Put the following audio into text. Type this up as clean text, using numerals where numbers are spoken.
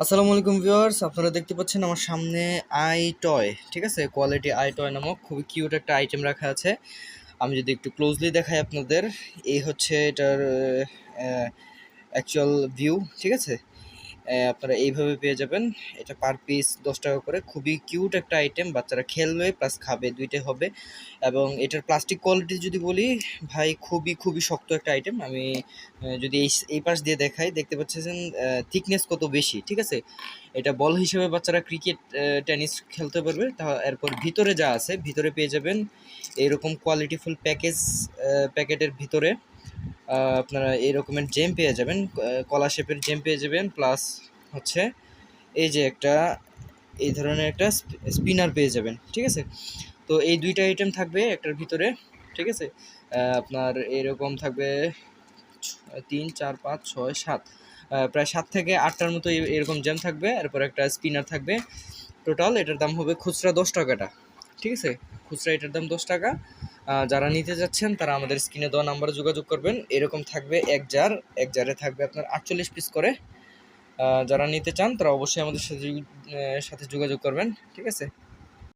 আসসালামু আলাইকুম ভিউয়ার্স, আপনারা দেখতে পাচ্ছেন আমার সামনে আই টয়, ঠিক আছে, কোয়ালিটি আই টয় নামক খুবই কিউট একটা আইটেম রাখা আছে। আমি যদি একটু ক্লোজলি দেখাই আপনাদের, এই হচ্ছে এটার অ্যাকচুয়াল ভিউ, ঠিক আছে। আপনারা এইভাবে পেয়ে যাবেন। এটা পার পিস 10 টাকা করে। খুবই কিউট একটা আইটেম, বাচ্চারা খেলবে প্লাস খাবে, দুইটাই হবে। এবং এটার প্লাস্টিক কোয়ালিটি যদি বলি, ভাই খুবই খুবই শক্ত একটা আইটেম। আমি যদি এই পাশ দিয়ে দেখাই, দেখতে পাচ্ছেন থিকনেস কত বেশি, ঠিক আছে। এটা বল হিসেবে বাচ্চারা ক্রিকেট, টেনিস খেলতে পারবে। তা এরপর ভিতরে যা আছে, ভিতরে পেয়ে যাবেন এরকম কোয়ালিটিফুল প্যাকেটের ভিতরে আপনারা এই রকমের জেম পেয়ে যাবেন, কলা শেপের জেম পেয়ে যাবেন, প্লাস হচ্ছে এই যে একটা এই ধরনের একটা স্পিনার পেয়ে যাবেন, ঠিক আছে। তো এই দুইটা আইটেম থাকবে একটার ভিতরে, ঠিক আছে। আপনার এরকম থাকবে 3 4 5 6 7, প্রায় 7 থেকে 8টার মতো এরকম জ্যাম থাকবে। এরপর একটা স্পিনার থাকবে। টোটাল এটার দাম হবে খুচরা 10 টাকাটা, ঠিক আছে। খুচরা এটার দাম 10 টাকা। যারা নিতে যাচ্ছেন তারা আমাদের স্ক্রিনে দেওয়া নাম্বারে যোগাযোগ করবেন। এরকম থাকবে এক জারে থাকবে আপনার 48 পিস করে। যারা নিতে চান তারা অবশ্যই আমাদের সাথে যোগাযোগ করবেন, ঠিক আছে।